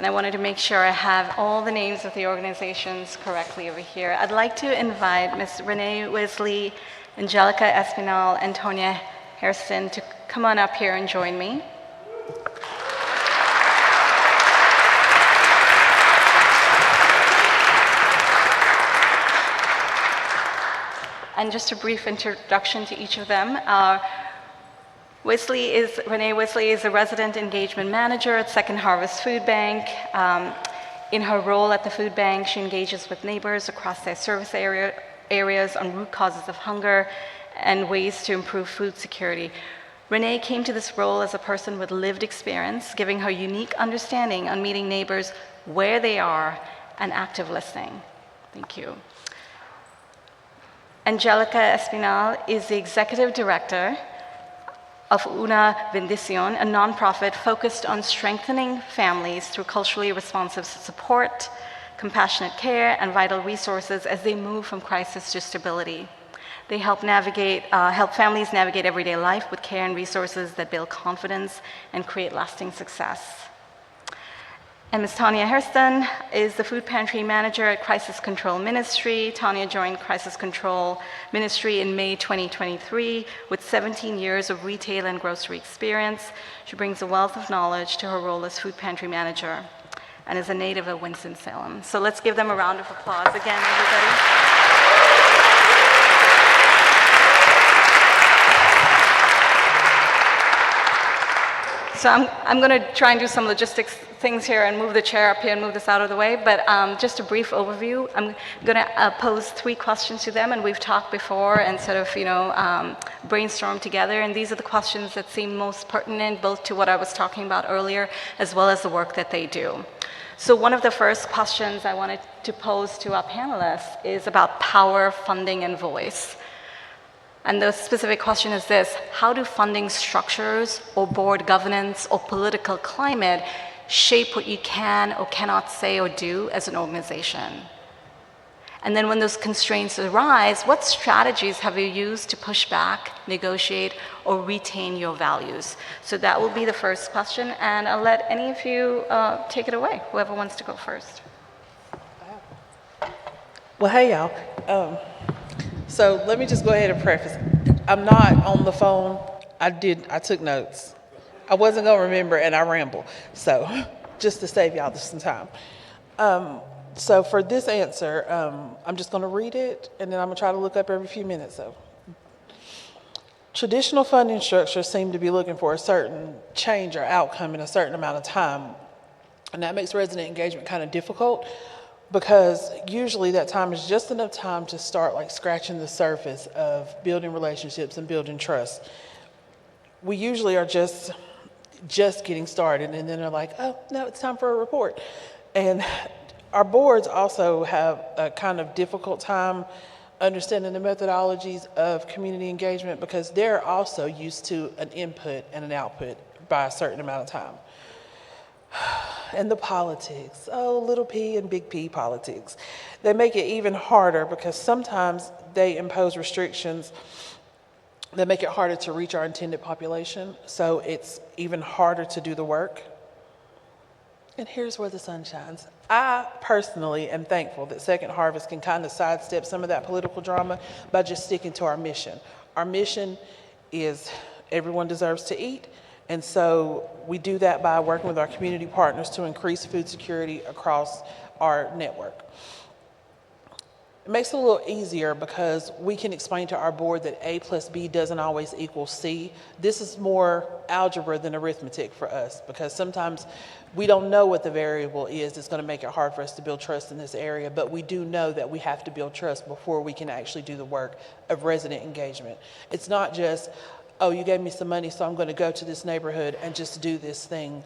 and I wanted to make sure I have all the names of the organizations correctly over here. I'd like to invite Ms. Renai Wisley, Angelica Espinal, and Tonya Hairston to come on up here and join me. And just a brief introduction to each of them. Renai Wisley is a resident engagement manager at Second Harvest Food Bank. In her role at the food bank, she engages with neighbors across their service areas on root causes of hunger and ways to improve food security. Renai came to this role as a person with lived experience, giving her unique understanding on meeting neighbors where they are and active listening. Thank you. Angelica Espinal is the executive director of Bendicion, a nonprofit focused on strengthening families through culturally responsive support, compassionate care, and vital resources as they move from crisis to stability. They help families navigate everyday life with care and resources that build confidence and create lasting success. And Ms. Tonya Hairston is the food pantry manager at Crisis Control Ministry. Tonya joined Crisis Control Ministry in May 2023 with 17 years of retail and grocery experience. She brings a wealth of knowledge to her role as food pantry manager and is a native of Winston-Salem. So let's give them a round of applause again, everybody. So I'm going to try and do some logistics things here and move the chair up here and move this out of the way, but just a brief overview. I'm going to pose 3 questions to them, and we've talked before and sort of, brainstormed together, and these are the questions that seem most pertinent both to what I was talking about earlier as well as the work that they do. So one of the first questions I wanted to pose to our panelists is about power, funding, and voice. And the specific question is this: how do funding structures or board governance or political climate shape what you can or cannot say or do as an organization? And then when those constraints arise, what strategies have you used to push back, negotiate, or retain your values? So that will be the first question, and I'll let any of you take it away, whoever wants to go first. Well, hey, y'all. So let me just go ahead and preface. I'm not on the phone. I took notes. I wasn't going to remember, and I ramble. So just to save y'all some time. So for this answer, I'm just going to read it, and then I'm going to try to look up every few minutes. So traditional funding structures seem to be looking for a certain change or outcome in a certain amount of time, and that makes resident engagement kind of difficult, because usually that time is just enough time to start like scratching the surface of building relationships and building trust. We usually are just getting started, and then they're like, oh, no, it's time for a report. And our boards also have a kind of difficult time understanding the methodologies of community engagement, because they're also used to an input and an output by a certain amount of time. And the politics, little p and big P politics. They make it even harder because sometimes they impose restrictions that make it harder to reach our intended population. So it's even harder to do the work. And here's where the sun shines. I personally am thankful that Second Harvest can kind of sidestep some of that political drama by just sticking to our mission. Our mission is everyone deserves to eat. And so we do that by working with our community partners to increase food security across our network. It makes it a little easier because we can explain to our board that A plus B doesn't always equal C. This is more algebra than arithmetic for us, because sometimes we don't know what the variable is that's going to make it hard for us to build trust in this area, but we do know that we have to build trust before we can actually do the work of resident engagement. It's not just, oh, you gave me some money, so I'm going to go to this neighborhood and just do this thing,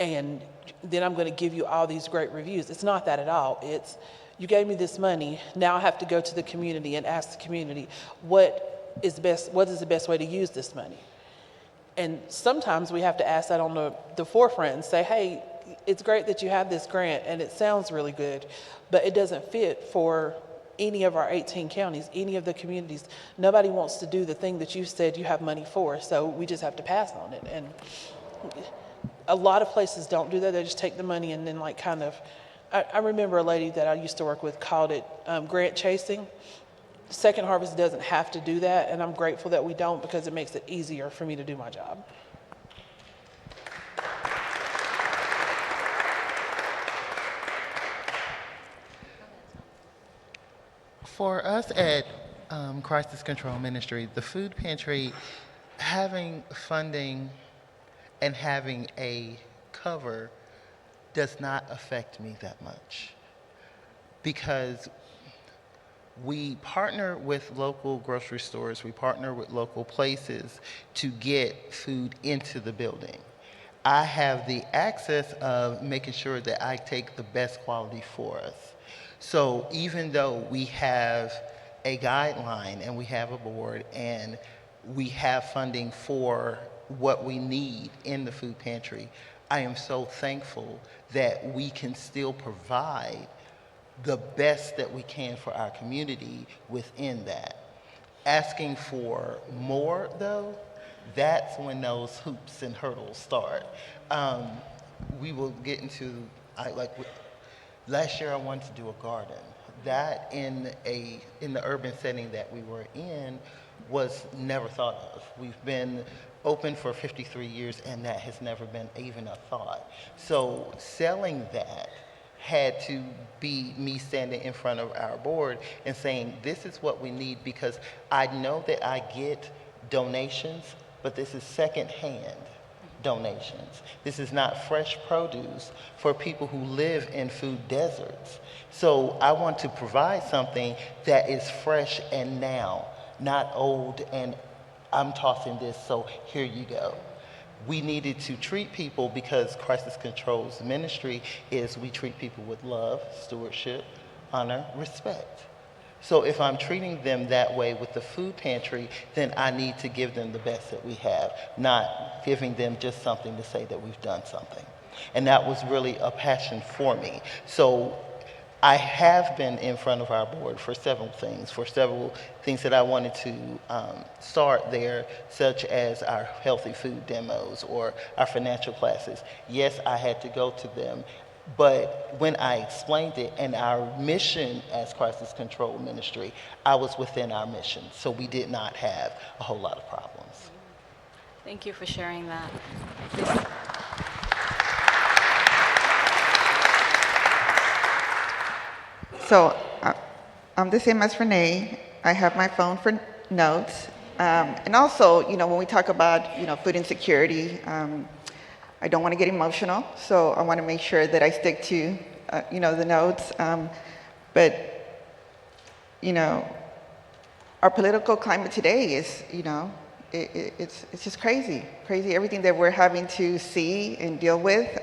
and then I'm going to give you all these great reviews. It's not that at all. It's, you gave me this money, now I have to go to the community and ask the community, what is the best way to use this money? And sometimes we have to ask that on the forefront and say, hey, it's great that you have this grant and it sounds really good, but it doesn't fit for any of our 18 counties, any of the communities. Nobody wants to do the thing that you said you have money for, so we just have to pass on it. And a lot of places don't do that. They just take the money and then like kind of, I remember a lady that I used to work with called it grant chasing. Second Harvest doesn't have to do that, and I'm grateful that we don't because it makes it easier for me to do my job. For us at Crisis Control Ministry, the food pantry, having funding and having a cover does not affect me that much because we partner with local grocery stores, we partner with local places to get food into the building. I have the access of making sure that I take the best quality for us. So even though we have a guideline and we have a board and we have funding for what we need in the food pantry, I am so thankful that we can still provide the best that we can for our community within that. Asking for more, though, that's when those hoops and hurdles start. We will get into, last year I wanted to do a garden. That in the urban setting that we were in was never thought of. We've been open for 53 years and that has never been even a thought. So selling that had to be me standing in front of our board and saying, this is what we need, because I know that I get donations, but this is secondhand donations. This is not fresh produce for people who live in food deserts. So I want to provide something that is fresh and now, not old and I'm tossing this, so here you go. We needed to treat people, because Crisis Control's ministry is we treat people with love, stewardship, honor, respect. So if I'm treating them that way with the food pantry, then I need to give them the best that we have, not giving them just something to say that we've done something. And that was really a passion for me. So I have been in front of our board for several things that I wanted to start there, such as our healthy food demos or our financial classes. Yes, I had to go to them, but when I explained it and our mission as Crisis Control Ministry, I was within our mission, so we did not have a whole lot of problems. Thank you for sharing that. Please. So I'm the same as Renee. I have my phone for notes. And also, when we talk about, food insecurity, I don't want to get emotional. So I want to make sure that I stick to, the notes. But our political climate today is, it's just crazy. Everything that we're having to see and deal with.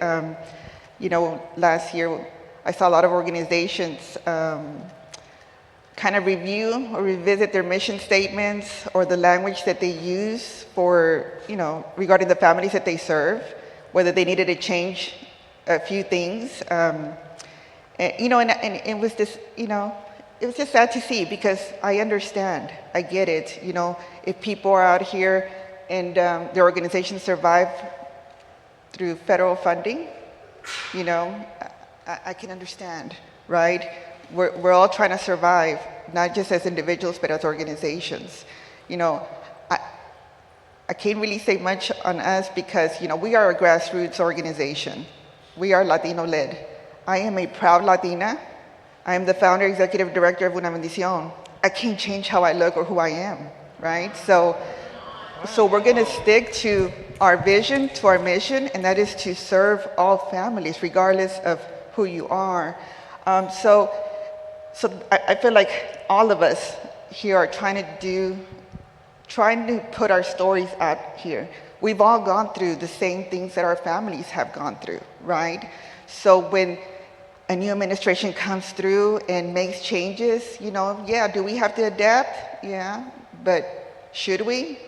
Last year, I saw a lot of organizations kind of review or revisit their mission statements or the language that they use for, regarding the families that they serve, whether they needed to change a few things. And it was just, it was just sad to see, because I understand, I get it. If people are out here and their organizations survive through federal funding, I can understand, right? We're all trying to survive, not just as individuals, but as organizations. I can't really say much on us because, we are a grassroots organization. We are Latino-led. I am a proud Latina. I am the founder, executive director of Bendicion. I can't change how I look or who I am, right? So we're gonna stick to our vision, to our mission, and that is to serve all families, regardless of who you are. So I feel like all of us here are trying to put our stories out here. We've all gone through the same things that our families have gone through, right? So when a new administration comes through and makes changes, do we have to adapt? Yeah, but should we?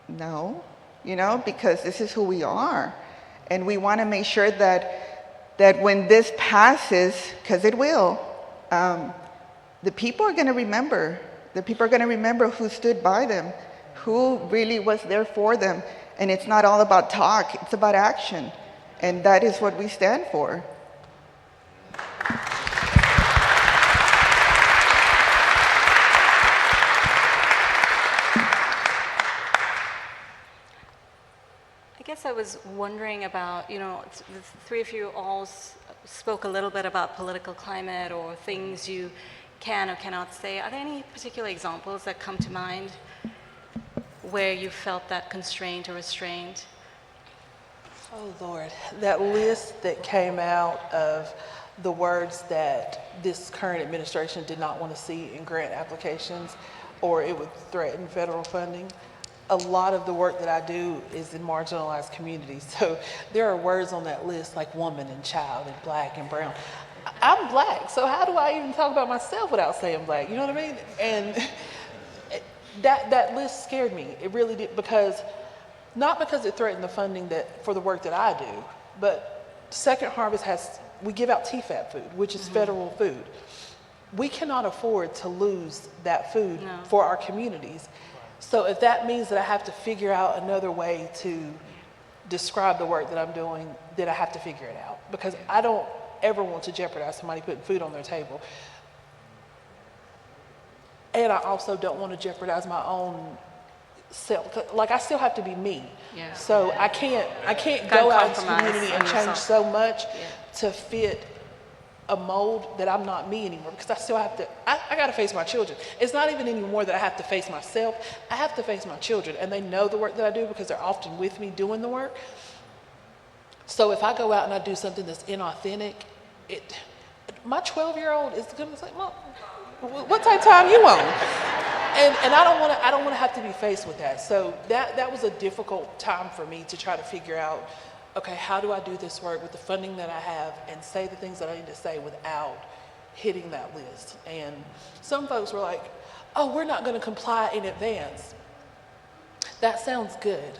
No, because this is who we are. And we want to make sure that when this passes, because it will, the people are going to remember. The people are going to remember who stood by them, who really was there for them. And it's not all about talk, it's about action. And that is what we stand for. I guess I was wondering about, the three of you all spoke a little bit about political climate or things you can or cannot say. Are there any particular examples that come to mind where you felt that constraint or restraint? Oh, Lord. That list that came out of the words that this current administration did not want to see in grant applications, or it would threaten federal funding. A lot of the work that I do is in marginalized communities. So there are words on that list like woman and child and black and brown. I'm black, so how do I even talk about myself without saying black? You know what I mean? And that list scared me. It really did, not because it threatened the funding for the work that I do, but Second Harvest we give out TFAP food, which is federal food. We cannot afford to lose that food for our communities. So if that means that I have to figure out another way to describe the work that I'm doing, then I have to figure it out, because I don't ever want to jeopardize somebody putting food on their table. And I also don't want to jeopardize my own self. Like, I still have to be me. Yeah. So I can't go out into the community and change so much to fit a mold that I'm not me anymore, because I still have to, I got to face my children. It's not even anymore that I have to face myself. I have to face my children, and they know the work that I do because they're often with me doing the work. So if I go out and I do something that's inauthentic, my 12-year-old is going to say, Mom, what type of time you on? And I don't want to have to be faced with that. So that was a difficult time for me to try to figure out, okay, how do I do this work with the funding that I have and say the things that I need to say without hitting that list? And some folks were like, oh, we're not going to comply in advance. That sounds good.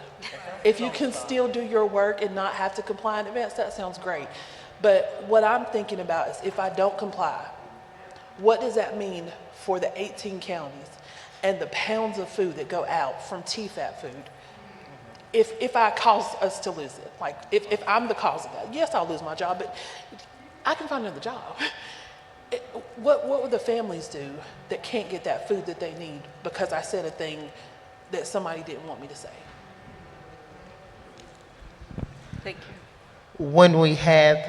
If you can still do your work and not have to comply in advance, that sounds great. But what I'm thinking about is, if I don't comply, what does that mean for the 18 counties and the pounds of food that go out from TFAP food? If I cause us to lose it, like if I'm the cause of that, yes, I'll lose my job, but I can find another job. What would the families do that can't get that food that they need because I said a thing that somebody didn't want me to say? Thank you. When we had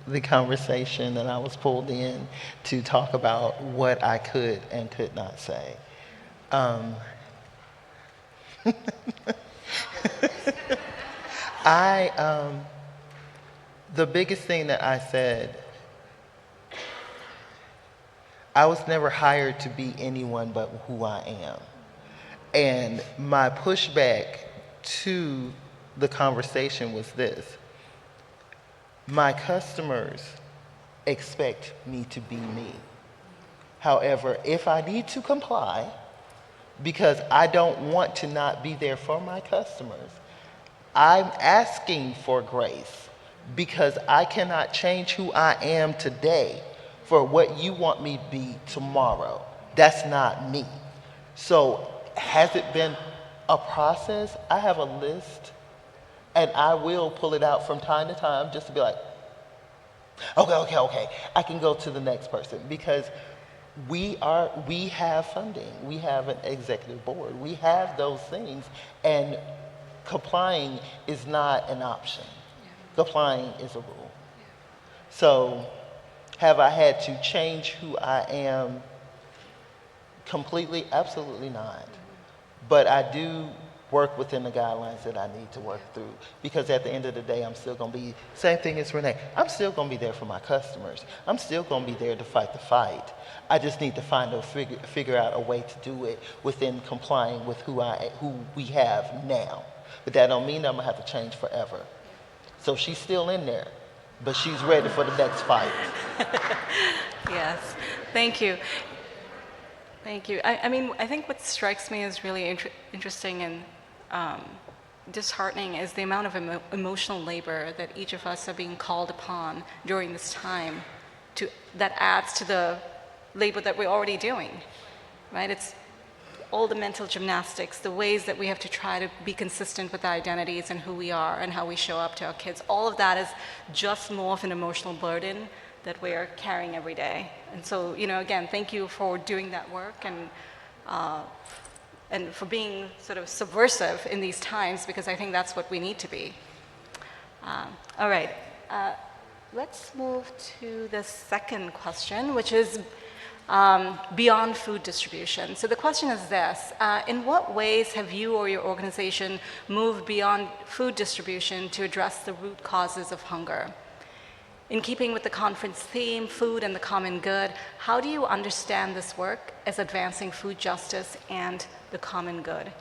the conversation and I was pulled in to talk about what I could and could not say, the biggest thing that I said, I was never hired to be anyone but who I am. And my pushback to the conversation was this: my customers expect me to be me. However, if I need to comply because I don't want to not be there for my customers, I'm asking for grace, because I cannot change who I am today for what you want me to be tomorrow. That's not me. So has it been a process? I have a list, and I will pull it out from time to time just to be like, okay, I can go to the next person, because we have funding, we have an executive board, we have those things, and complying is not an option. Complying is a rule. So have I had to change who I am completely? Absolutely not. But I do work within the guidelines that I need to work through, because at the end of the day, I'm still going to be, same thing as Renee, I'm still going to be there for my customers. I'm still going to be there to fight the fight. I just need to figure out a way to do it within complying with who we have now. But that don't mean that I'm going to have to change forever. So she's still in there, but she's ready for the next fight. Yes, thank you. Thank you. I mean, I think what strikes me as really interesting and disheartening is the amount of emotional labor that each of us are being called upon during this time that adds to the labor that we're already doing, right? all the mental gymnastics, the ways that we have to try to be consistent with our identities and who we are and how we show up to our kids, all of that is just more of an emotional burden that we are carrying every day. And so, again, thank you for doing that work and for being sort of subversive in these times, because I think that's what we need to be. All right, let's move to the second question, which is beyond food distribution. So the question is this: in what ways have you or your organization moved beyond food distribution to address the root causes of hunger? In keeping with the conference theme, food and the common good, how do you understand this work as advancing food justice and the common good?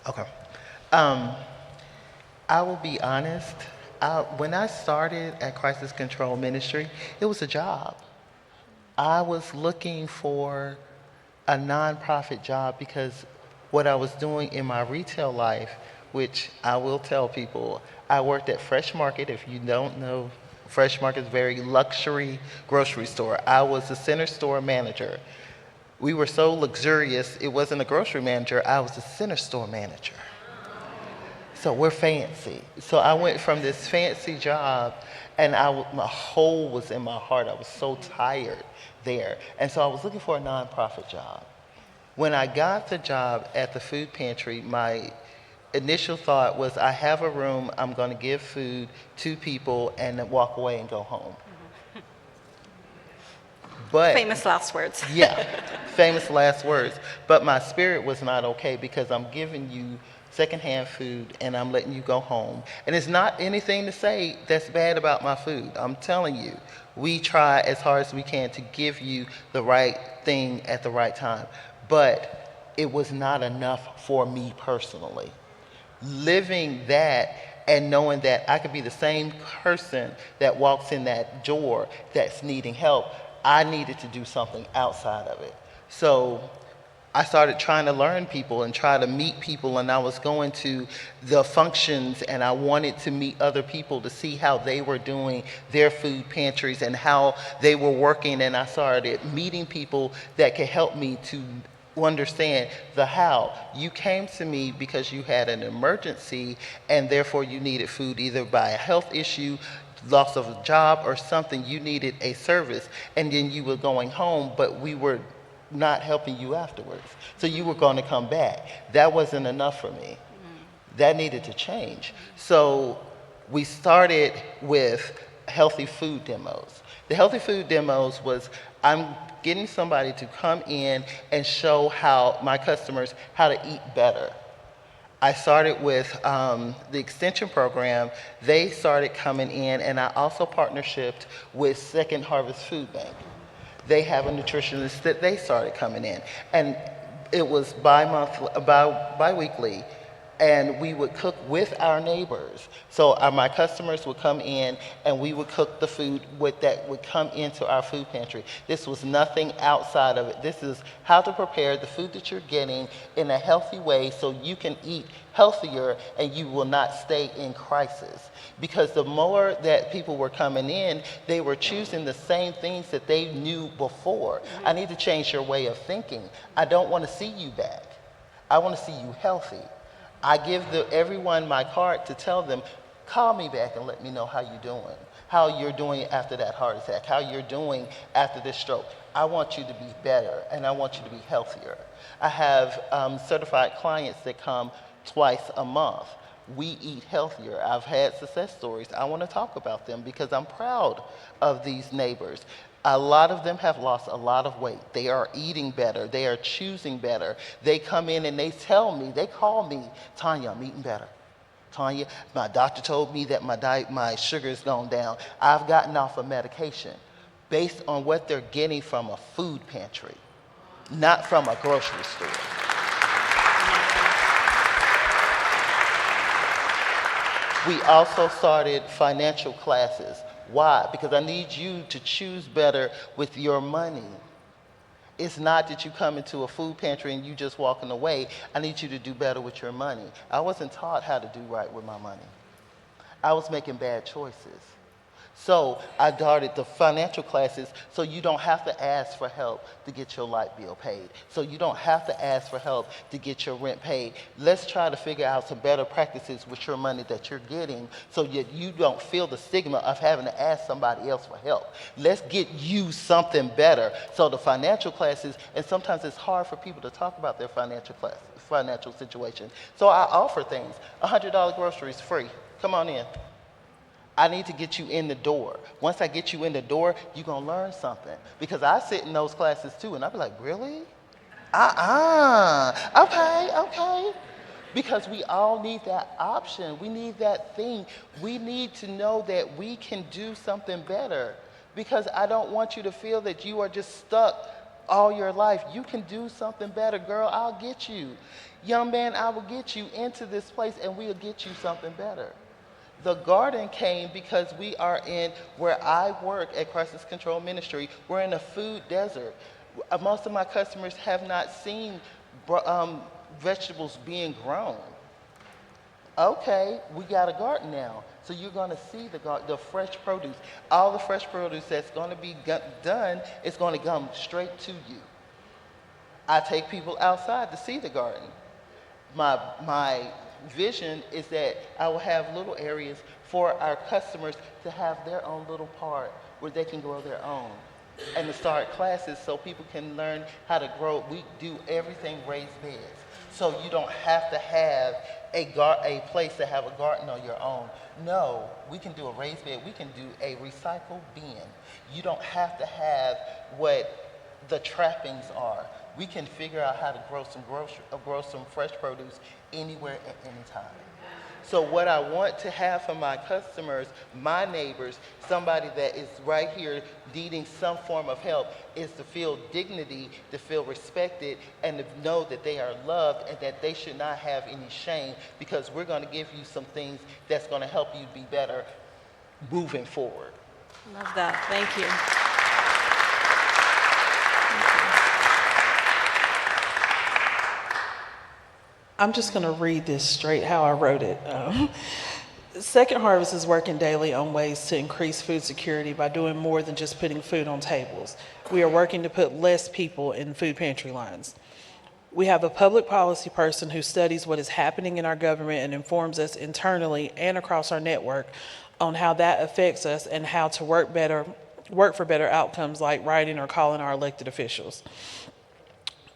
Okay. I will be honest. When I started at Crisis Control Ministry, it was a job. I was looking for a nonprofit job because what I was doing in my retail life, which I will tell people, I worked at Fresh Market. If you don't know, Fresh Market is a very luxury grocery store. I was the center store manager. We were so luxurious, it wasn't a grocery manager, I was the center store manager. So we're fancy. So I went from this fancy job, and my hole was in my heart. I was so tired there. And so I was looking for a nonprofit job. When I got the job at the food pantry, my initial thought was, I have a room, I'm going to give food to people and then walk away and go home. But famous last words. Yeah, famous last words. But my spirit was not okay, because I'm giving you secondhand food and I'm letting you go home. And it's not anything to say that's bad about my food. I'm telling you, we try as hard as we can to give you the right thing at the right time. But it was not enough for me personally. Living that and knowing that I could be the same person that walks in that door that's needing help, I needed to do something outside of it. So I started trying to learn people and try to meet people, and I was going to the functions and I wanted to meet other people to see how they were doing their food pantries and how they were working, and I started meeting people that could help me to understand the how. You came to me because you had an emergency and therefore you needed food, either by a health issue, loss of a job, or something. You needed a service, and then you were going home, but we were not helping you afterwards. So you were going to come back. That wasn't enough for me. That needed to change. So we started with healthy food demos. The healthy food demos was, I'm getting somebody to come in and show how my customers how to eat better. I started with the extension program. They started coming in, and I also partnershiped with Second Harvest Food Bank. They have a nutritionist that they started coming in, and it was bi-weekly, and we would cook with our neighbors. So my customers would come in and we would cook the food that would come into our food pantry. This was nothing outside of it. This is how to prepare the food that you're getting in a healthy way so you can eat healthier and you will not stay in crisis. Because the more that people were coming in, they were choosing the same things that they knew before. I need to change your way of thinking. I don't want to see you back. I want to see you healthy. I give everyone my card to tell them, call me back and let me know how you're doing after that heart attack, how you're doing after this stroke. I want you to be better, and I want you to be healthier. I have certified clients that come twice a month. We eat healthier. I've had success stories. I want to talk about them because I'm proud of these neighbors. A lot of them have lost a lot of weight. They are eating better. They are choosing better. They come in and they tell me, they call me, Tanya, I'm eating better. Tanya, my doctor told me that my sugar has gone down. I've gotten off of medication based on what they're getting from a food pantry, not from a grocery store. We also started financial classes. Why? Because I need you to choose better with your money. It's not that you come into a food pantry and you just walking away. I need you to do better with your money. I wasn't taught how to do right with my money. I was making bad choices. So I started the financial classes so you don't have to ask for help to get your light bill paid. So you don't have to ask for help to get your rent paid. Let's try to figure out some better practices with your money that you're getting so that you don't feel the stigma of having to ask somebody else for help. Let's get you something better. So the financial classes, and sometimes it's hard for people to talk about their financial situation. So I offer things. $100 groceries free. Come on in. I need to get you in the door. Once I get you in the door, you're going to learn something. Because I sit in those classes too, and I be like, really? Okay. Because we all need that option. We need that thing. We need to know that we can do something better. Because I don't want you to feel that you are just stuck all your life. You can do something better. Girl, I'll get you. Young man, I will get you into this place, and we'll get you something better. The garden came because we are in, where I work at Crisis Control Ministry, we're in a food desert. Most of my customers have not seen vegetables being grown. Okay, we got a garden now. So you're gonna see the fresh produce. All the fresh produce that's gonna be done is gonna come straight to you. I take people outside to see the garden. My vision is that I will have little areas for our customers to have their own little part where they can grow their own, and to start classes so people can learn how to grow. We do everything raised beds, so you don't have to have a place to have a garden on your own. No, we can do a raised bed. We can do a recycled bin. You don't have to have what the trappings are. We can figure out how to grow some fresh produce anywhere at any time. So what I want to have for my customers, my neighbors, somebody that is right here needing some form of help, is to feel dignity, to feel respected, and to know that they are loved and that they should not have any shame, because we're going to give you some things that's going to help you be better moving forward. Love that. Thank you. I'm just going to read this straight how I wrote it. Second Harvest is working daily on ways to increase food security by doing more than just putting food on tables. We are working to put less people in food pantry lines. We have a public policy person who studies what is happening in our government and informs us internally and across our network on how that affects us and how to work for better outcomes, like writing or calling our elected officials.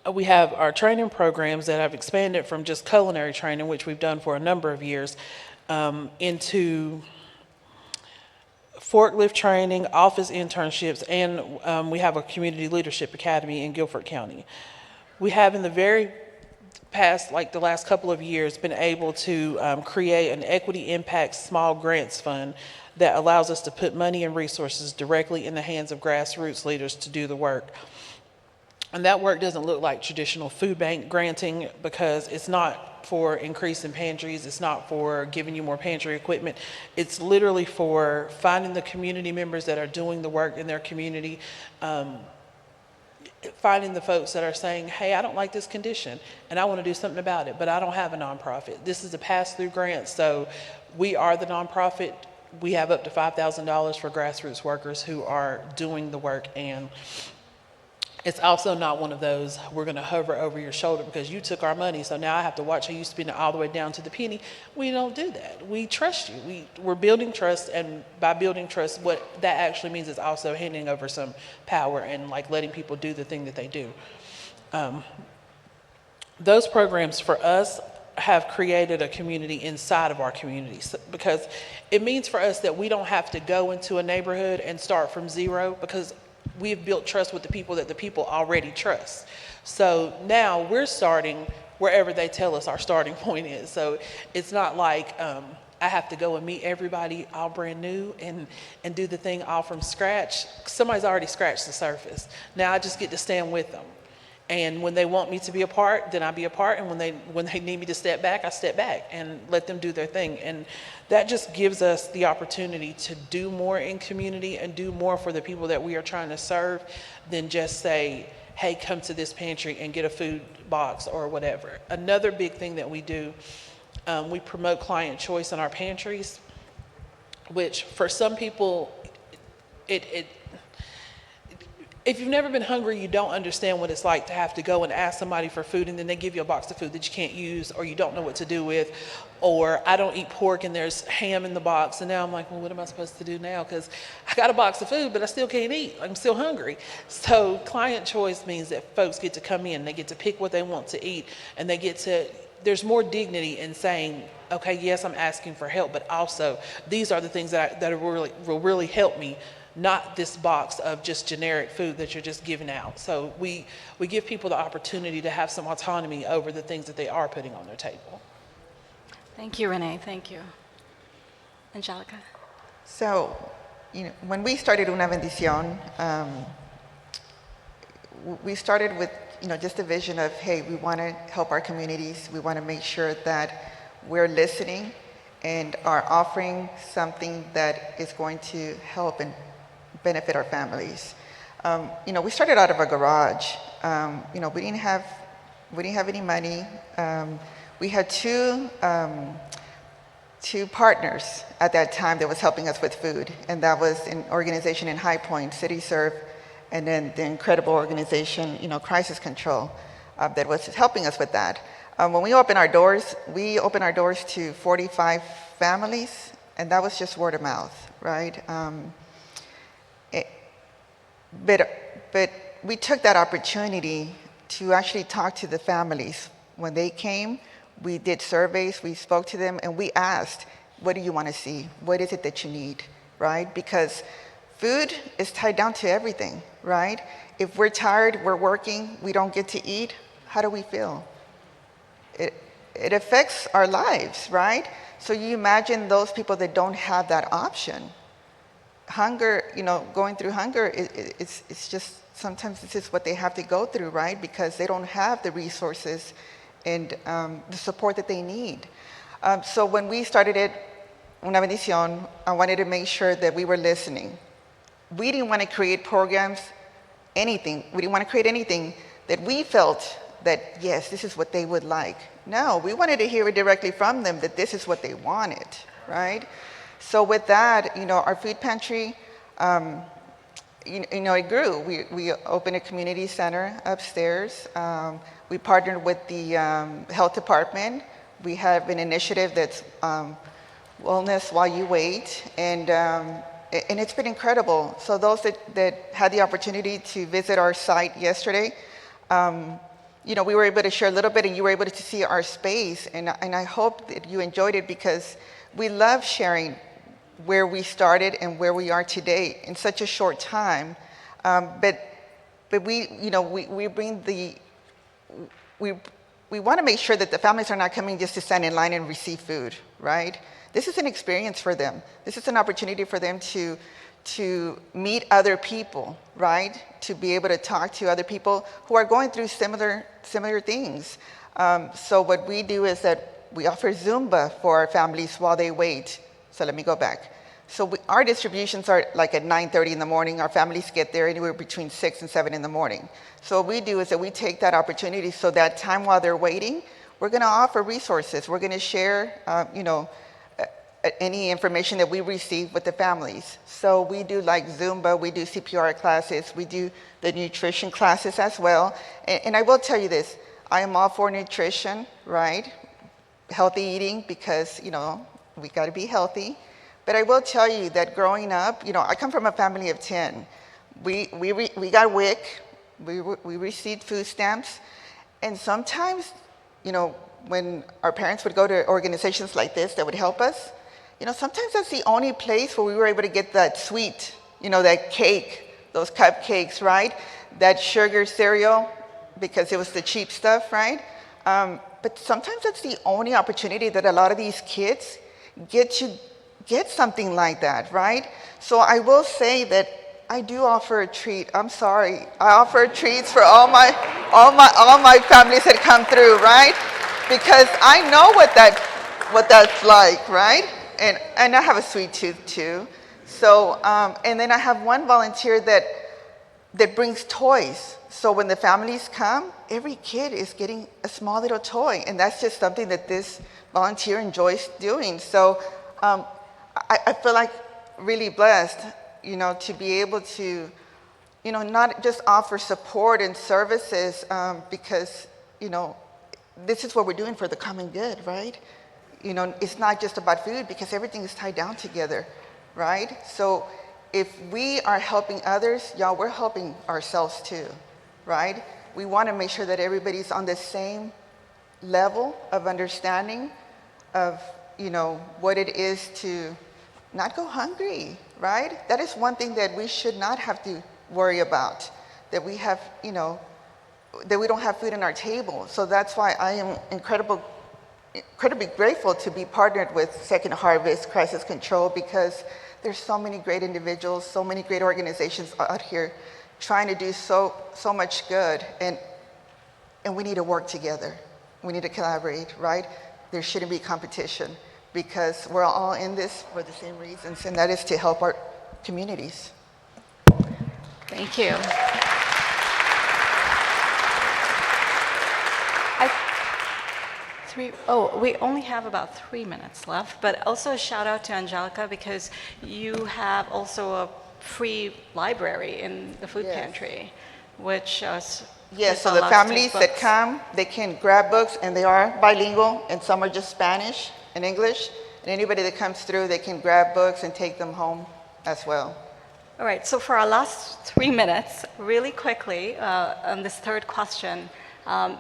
We have our training programs that have expanded from just culinary training, which we've done for a number of years, into forklift training, office internships, and we have a community leadership academy in Guilford County. We have in the very past, like the last couple of years, been able to create an equity impact small grants fund that allows us to put money and resources directly in the hands of grassroots leaders to do the work. And that work doesn't look like traditional food bank granting, because it's not for increasing pantries, it's not for giving you more pantry equipment. It's literally for finding the community members that are doing the work in their community, finding the folks that are saying, hey, I don't like this condition and I want to do something about it, but I don't have a nonprofit. This is a pass-through grant, so we are the nonprofit. We have up to $5,000 for grassroots workers who are doing the work, and it's also not one of those, we're going to hover over your shoulder because you took our money, so now I have to watch how you spend it all the way down to the penny. We don't do that. We trust you. We're building trust, and by building trust, what that actually means is also handing over some power and like letting people do the thing that they do. Those programs for us have created a community inside of our communities, because it means for us that we don't have to go into a neighborhood and start from zero, because we've built trust with the people that the people already trust. So now we're starting wherever they tell us our starting point is. So it's not like I have to go and meet everybody all brand new and do the thing all from scratch. Somebody's already scratched the surface. Now I just get to stand with them. And when they want me to be a part, then I be a part. And when they need me to step back, I step back and let them do their thing. And that just gives us the opportunity to do more in community and do more for the people that we are trying to serve than just say, hey, come to this pantry and get a food box or whatever. Another big thing that we do, we promote client choice in our pantries. which for some people, if you've never been hungry, you don't understand what it's like to have to go and ask somebody for food and then they give you a box of food that you can't use or you don't know what to do with. Or I don't eat pork and there's ham in the box and now I'm like, well, what am I supposed to do now? Because I got a box of food, but I still can't eat. I'm still hungry. So client choice means that folks get to come in, they get to pick what they want to eat, and they get to, there's more dignity in saying, okay, yes, I'm asking for help, but also these are the things that will really help me, not this box of just generic food that you're just giving out. So we give people the opportunity to have some autonomy over the things that they are putting on their table. Thank you, Renee. Thank you. Angelica? So, when we started Una Bendicion, we started with, just a vision of, hey, we want to help our communities. We want to make sure that we're listening and are offering something that is going to help and benefit our families. We started out of a garage. We didn't have any money. We had two partners at that time that was helping us with food, and that was an organization in High Point, City Serve, and then the incredible organization, Crisis Control, that was helping us with that. When we opened our doors to 45 families, and that was just word of mouth, right? But we took that opportunity to actually talk to the families. When they came, we did surveys, we spoke to them, and we asked, what do you want to see? What is it that you need, right? Because food is tied down to everything, right? If we're tired, we're working, we don't get to eat, how do we feel? It affects our lives, right? So you imagine those people that don't have that option. Hunger, going through hunger, it's just, sometimes it's just what they have to go through, right? Because they don't have the resources and the support that they need. So when we started it, Una Bendicion, I wanted to make sure that we were listening. We didn't want to create programs, anything. We didn't want to create anything that we felt that, yes, this is what they would like. No, we wanted to hear it directly from them that this is what they wanted, right? So with that, our food pantry, it grew. We opened a community center upstairs. We partnered with the health department. We have an initiative that's Wellness While You Wait, and it's been incredible. So those that had the opportunity to visit our site yesterday, we were able to share a little bit, and you were able to see our space, and I hope that you enjoyed it because we love sharing where we started and where we are today in such a short time. But we bring we want to make sure that the families are not coming just to stand in line and receive food, right? This is an experience for them. This is an opportunity for them to meet other people, right? To be able to talk to other people who are going through similar things. So what we do is that we offer Zumba for our families while they wait. So let me go back. So our distributions are like at 9:30 in the morning. Our families get there anywhere between 6 and 7 in the morning. So what we do is that we take that opportunity, so that time while they're waiting, we're going to offer resources. We're going to share, any information that we receive with the families. So we do like Zumba, we do CPR classes, we do the nutrition classes as well. And I will tell you this, I am all for nutrition, right? Healthy eating, because, we got to be healthy. But I will tell you that growing up, I come from a family of 10. We got WIC, we received food stamps, and sometimes, when our parents would go to organizations like this that would help us, sometimes that's the only place where we were able to get that sweet, that cake, those cupcakes, right? That sugar cereal, because it was the cheap stuff, right? But sometimes that's the only opportunity that a lot of these kids get to get something like that, right? So I will say that I do offer a treat. I'm sorry. I offer treats for all my families that come through, right? Because I know what that's like, right? And I have a sweet tooth too. So and then I have one volunteer that brings toys. So when the families come, every kid is getting a small little toy, and that's just something that this volunteer enjoys doing. So I feel like really blessed, to be able to, not just offer support and services because, this is what we're doing for the common good, right? It's not just about food because everything is tied down together, right? So if we are helping others, y'all, we're helping ourselves too, right? We want to make sure that everybody's on the same level of understanding of, what it is to not go hungry, right? That is one thing that we should not have to worry about, that we have, that we don't have food on our table. So that's why I am incredibly grateful to be partnered with Second Harvest Crisis Control, because there's so many great individuals, so many great organizations out here trying to do so much good, and we need to work together. We need to collaborate, right? There shouldn't be competition because we're all in this for the same reasons, and that is to help our communities. Thank you. We only have about 3 minutes left, but also a shout out to Angelica, because you have also a free library in the food pantry, which Yes, so the families that come, they can grab books, and they are bilingual, and some are just Spanish and English, and anybody that comes through, they can grab books and take them home as well. All right, so for our last 3 minutes, really quickly, on this third question,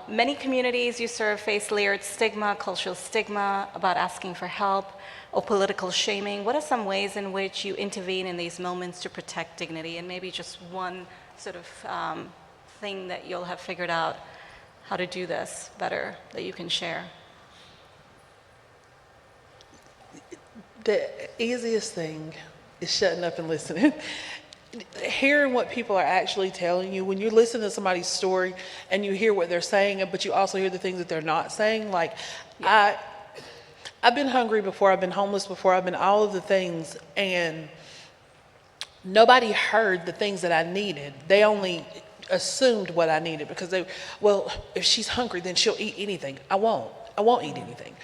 many communities you serve face layered stigma, cultural stigma about asking for help, or political shaming. What are some ways in which you intervene in these moments to protect dignity? And maybe just one sort of thing that you'll have figured out how to do this better that you can share. The easiest thing is shutting up and listening. Hearing what people are actually telling you. When you listen to somebody's story and you hear what they're saying, but you also hear the things that they're not saying, like, I've been hungry before, I've been homeless before, I've been all of the things, and nobody heard the things that I needed. They only assumed what I needed because if she's hungry, then she'll eat anything. I won't eat anything.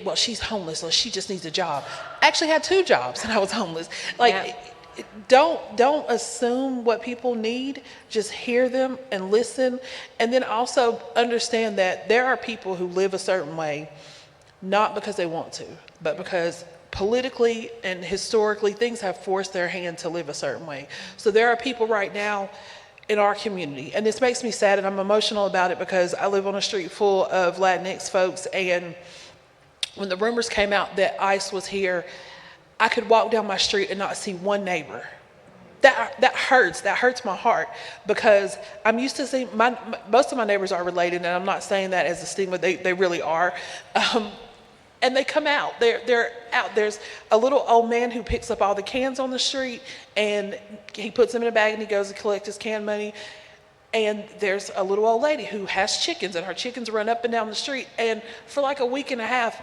Well, she's homeless, so she just needs a job. I actually had 2 jobs and I was homeless. Don't assume what people need. Just hear them and listen. And then also understand that there are people who live a certain way, not because they want to, but because politically and historically things have forced their hand to live a certain way. So there are people right now in our community, and this makes me sad and I'm emotional about it because I live on a street full of Latinx folks, and when the rumors came out that ICE was here, I could walk down my street and not see one neighbor. That hurts my heart, because I'm used to seeing, most of my neighbors are related, and I'm not saying that as a stigma, they really are. And they come out, they're out. There's a little old man who picks up all the cans on the street, and he puts them in a bag and he goes to collect his can money. And there's a little old lady who has chickens, and her chickens run up and down the street. And for like a week and a half,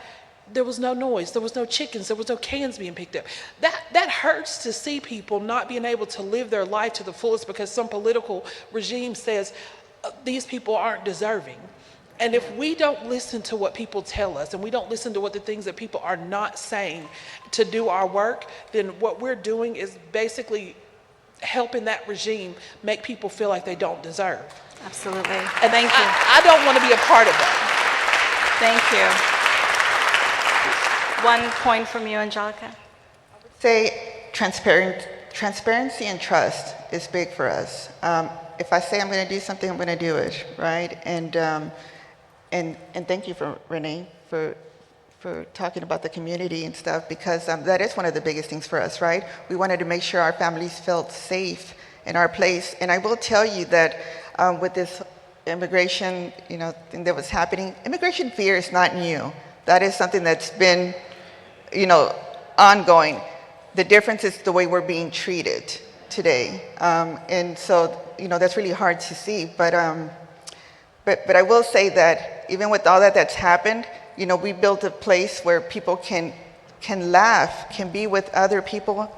there was no noise, there was no chickens, there was no cans being picked up. That hurts to see people not being able to live their life to the fullest because some political regime says these people aren't deserving. And if we don't listen to what people tell us, and we don't listen to what the things that people are not saying to do our work, then what we're doing is basically helping that regime make people feel like they don't deserve. Absolutely. And thank you. I don't want to be a part of that. Thank you. One point from you, Angelica. Say transparency and trust is big for us. If I say I'm going to do something, I'm going to do it, right? And thank you for Renai for talking about the community and stuff, because that is one of the biggest things for us, right? We wanted to make sure our families felt safe in our place. And I will tell you that with this immigration, thing that was happening, immigration fear is not new. That is something that's been, ongoing. The difference is the way we're being treated today. And so, that's really hard to see. But I will say that even with all that's happened, we built a place where people can laugh, can be with other people,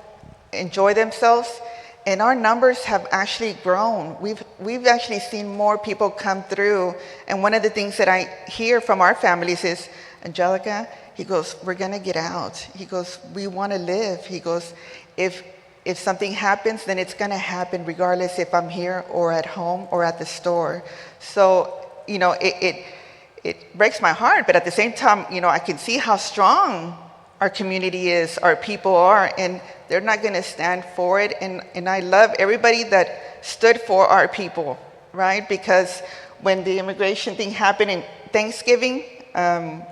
enjoy themselves. And our numbers have actually grown. We've actually seen more people come through. And one of the things that I hear from our families is, Angelica, he goes, we're gonna get out. He goes, we wanna live. He goes, if something happens, then it's gonna happen regardless if I'm here or at home or at the store. So, you know, it breaks my heart, but at the same time, you know, I can see how strong our community is, our people are, and they're not gonna stand for it. And I love everybody that stood for our people, right? Because when the immigration thing happened in Thanksgiving,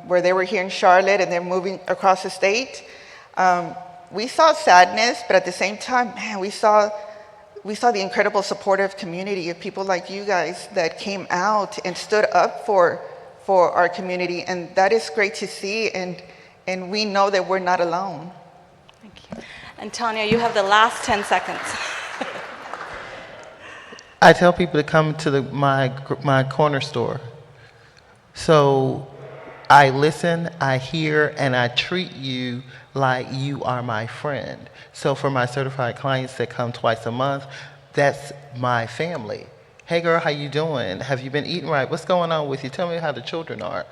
where they were here in Charlotte and they're moving across the state, we saw sadness, but at the same time, man, we saw the incredible supportive community of people like you guys that came out and stood up for our community, and that is great to see, and we know that we're not alone. Thank you. And Tanya, you have the last 10 seconds. I tell people to come to my corner store. So I listen, I hear, and I treat you like you are my friend. So for my certified clients that come twice a month, that's my family. Hey girl, how you doing? Have you been eating right? What's going on with you? Tell me how the children are.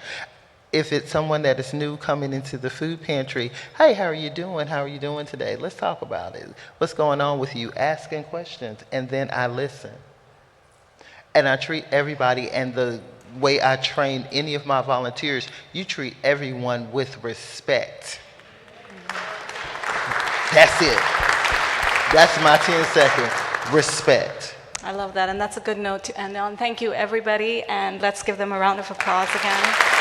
If it's someone that is new coming into the food pantry, hey, how are you doing? How are you doing today? Let's talk about it. What's going on with you? Asking questions, and then I listen. And I treat everybody, and the way I train any of my volunteers, you treat everyone with respect. That's it. That's my 10 seconds. Respect. I love that, and that's a good note to end on. Thank you, everybody, and let's give them a round of applause again.